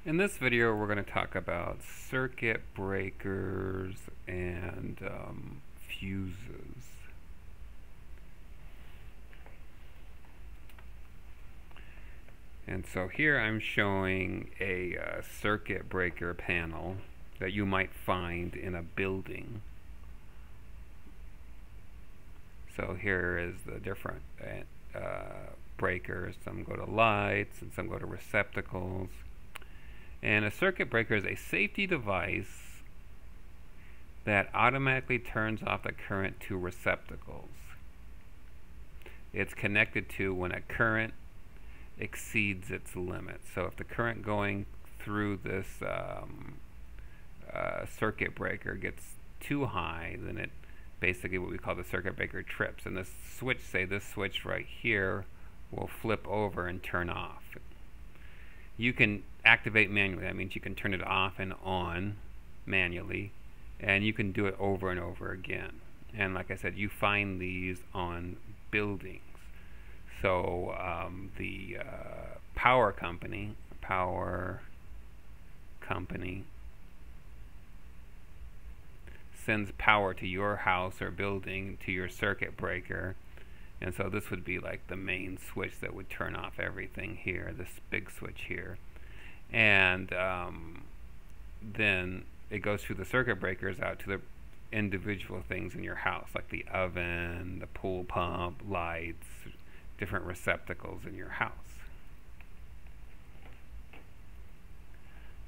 In this video, we're going to talk about circuit breakers and fuses. And so here I'm showing a circuit breaker panel that you might find in a building. So here is the different breakers. Some go to lights and some go to receptacles. And a circuit breaker is a safety device that automatically turns off the current to receptacles. It's connected to when a current exceeds its limit. So if the current going through this circuit breaker gets too high, then it basically what we call the circuit breaker trips. And this switch, say this switch right here, will flip over and turn off. You can activate manually. That means you can turn it off and on manually, and you can do it over and over again. And like I said, you find these on buildings. So the power company sends power to your house or building to your circuit breaker. And so this would be like the main switch that would turn off everything here, this big switch here. And then it goes through the circuit breakers out to the individual things in your house, like the oven, the pool pump, lights, different receptacles in your house.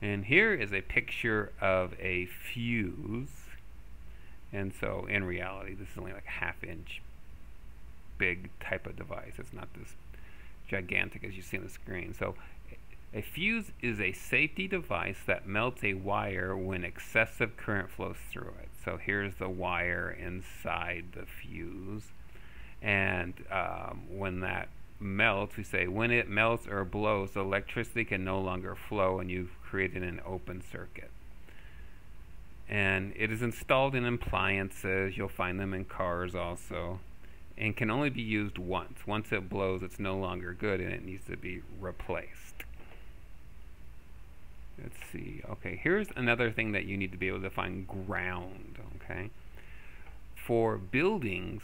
And here is a picture of a fuse. And so in reality, this is only like a ½ inch big type of device. It's not this gigantic as you see on the screen. So a fuse is a safety device that melts a wire when excessive current flows through it. So here's the wire inside the fuse. And when that melts, we say when it melts or blows, the electricity can no longer flow and you've created an open circuit. And it is installed in appliances. You'll find them in cars also. And can only be used once. Once it blows, it's no longer good and it needs to be replaced. Let's see. Okay, here's another thing that you need to be able to find: ground. Okay, for buildings,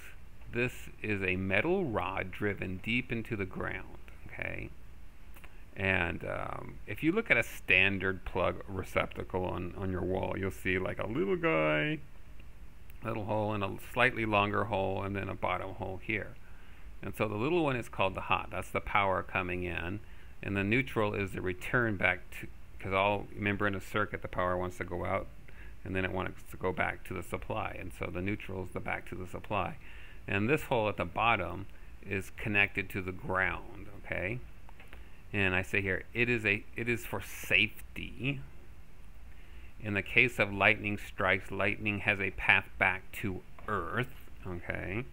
this is a metal rod driven deep into the ground. Okay, and if you look at a standard plug receptacle on your wall, you'll see like a little guy, little hole, and a slightly longer hole, and then a bottom hole here. And so the little one is called the hot. That's the power coming in, and the neutral is the return back to, because remember in a circuit the power wants to go out and then it wants to go back to the supply, and so the neutral is the back to the supply. And this hole at the bottom is connected to the ground. Okay, and I say here it is for safety. In the case of lightning strikes, lightning has a path back to Earth. Okay,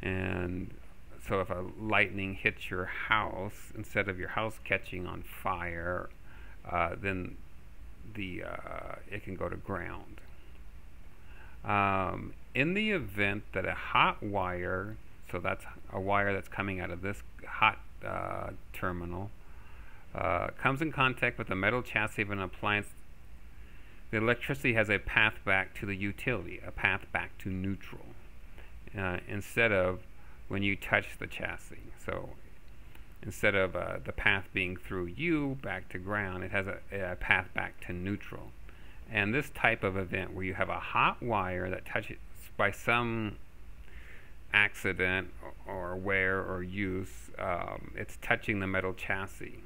and so if a lightning hits your house, instead of your house catching on fire, then it can go to ground. In the event that a hot wire, so that's a wire that's coming out of this hot terminal, comes in contact with the metal chassis of an appliance, the electricity has a path back to the utility, a path back to neutral, instead of when you touch the chassis. So instead of the path being through you back to ground, it has a path back to neutral. And this type of event where you have a hot wire that touches by some accident or wear or use, it's touching the metal chassis.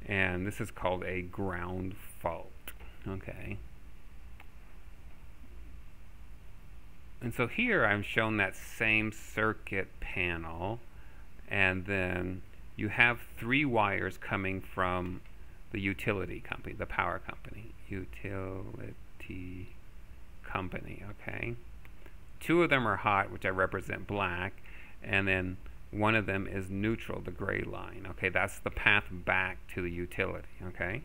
And this is called a ground fault. Okay. And so here I'm shown that same circuit panel, and then you have 3 wires coming from the utility company, the power company. Utility company, okay? 2 of them are hot, which I represent black, and then 1 of them is neutral, the gray line. Okay, that's the path back to the utility, okay?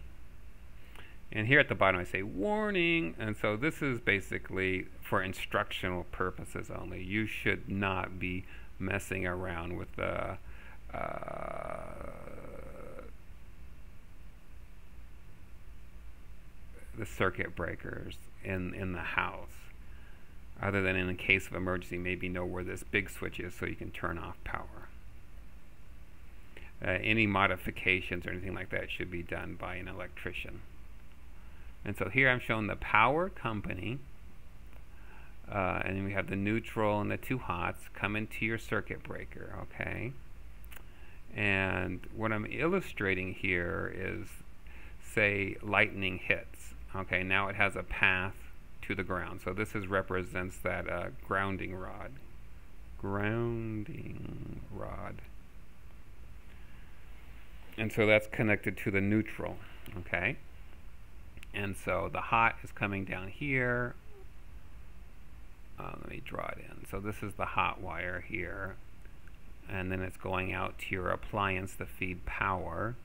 And here at the bottom I say warning, and so this is basically for instructional purposes only. You should not be messing around with the the circuit breakers in the house, other than in a case of emergency, maybe know where this big switch is so you can turn off power. Any modifications or anything like that should be done by an electrician. And so here I'm showing the power company, and then we have the neutral and the two hots come into your circuit breaker, okay? And what I'm illustrating here is, say, lightning hits. Okay, now it has a path to the ground. So this represents that grounding rod. Grounding rod. And so that's connected to the neutral. Okay. And so the hot is coming down here. Let me draw it in. So this is the hot wire here. And then it's going out to your appliance to feed power.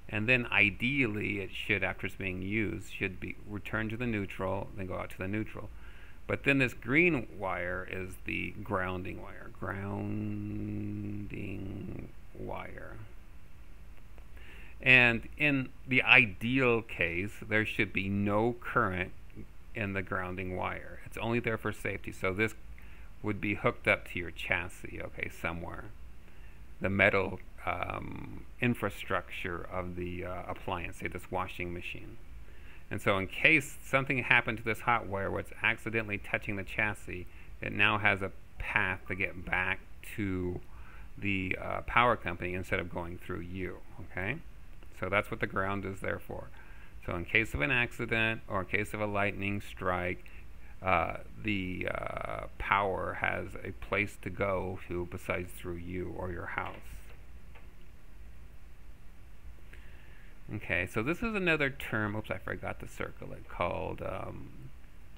And then ideally it should, after it's being used, should be returned to the neutral, then go out to the neutral. But then this green wire is the grounding wire. Grounding wire. And in the ideal case, there should be no current in the grounding wire. It's only there for safety. So this would be hooked up to your chassis, okay, somewhere. The metal infrastructure of the appliance, say this washing machine. And so in case something happened to this hot wire where it's accidentally touching the chassis, it now has a path to get back to the power company instead of going through you, okay? So that's what the ground is there for. So in case of an accident or in case of a lightning strike, the power has a place to go to besides through you or your house. Okay, so this is another term, oops, I forgot to circle it, called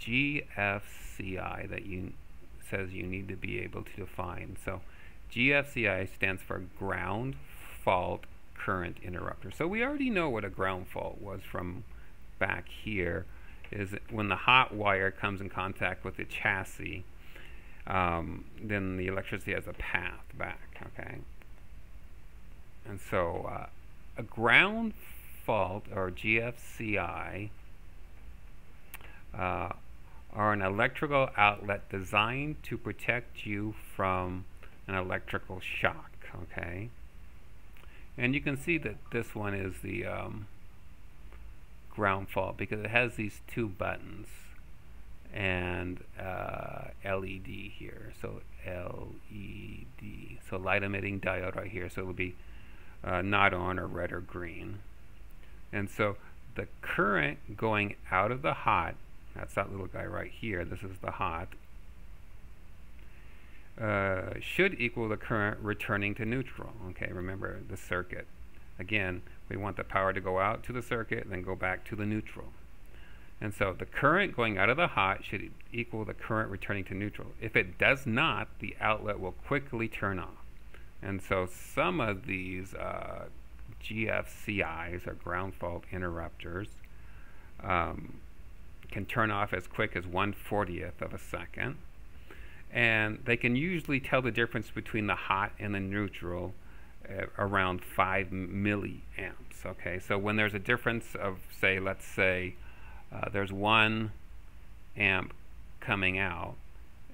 GFCI that says you need to be able to define. So GFCI stands for ground fault current interrupter. So we already know what a ground fault was from back here, is when the hot wire comes in contact with the chassis, then the electricity has a path back, okay? And so a ground fault, or GFCI, are an electrical outlet designed to protect you from an electrical shock, okay? And you can see that this one is the ground fault because it has these two buttons and LED here. So LED, so light emitting diode right here. So it would be not on, or red or green. And so the current going out of the hot, that's that little guy right here, this is the hot, should equal the current returning to neutral. Okay, remember the circuit. Again, we want the power to go out to the circuit and then go back to the neutral. And so the current going out of the hot should equal the current returning to neutral. If it does not, the outlet will quickly turn off. And so some of these GFCIs, or ground fault interrupters, can turn off as quick as 1/40th of a second. And they can usually tell the difference between the hot and the neutral around 5 milliamps. Okay, so when there's a difference of, say, let's say there's 1 amp coming out,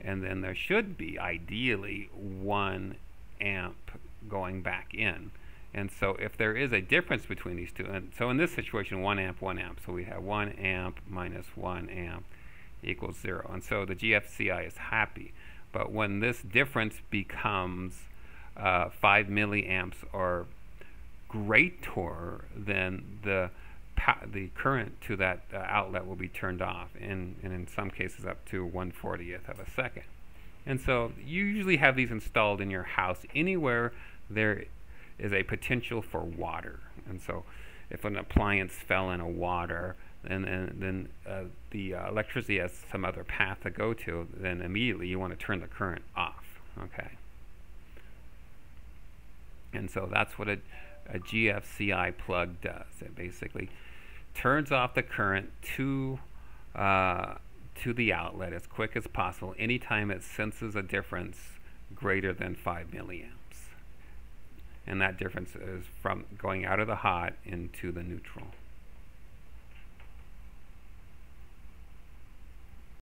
and then there should be ideally 1 amp going back in. And so if there is a difference between these two, and so in this situation 1 amp, 1 amp, so we have 1 amp minus 1 amp equals 0. And so the GFCI is happy. But when this difference becomes 5 milliamps or greater, then the current to that outlet will be turned off, and in some cases up to 1/40th of a second. And so you usually have these installed in your house anywhere there is a potential for water. And so if an appliance fell in a water, then the electricity has some other path to go to, then immediately you want to turn the current off. Okay. And so that's what a GFCI plug does. It basically turns off the current to the outlet as quick as possible anytime it senses a difference greater than 5 milliamps. And that difference is from going out of the hot into the neutral.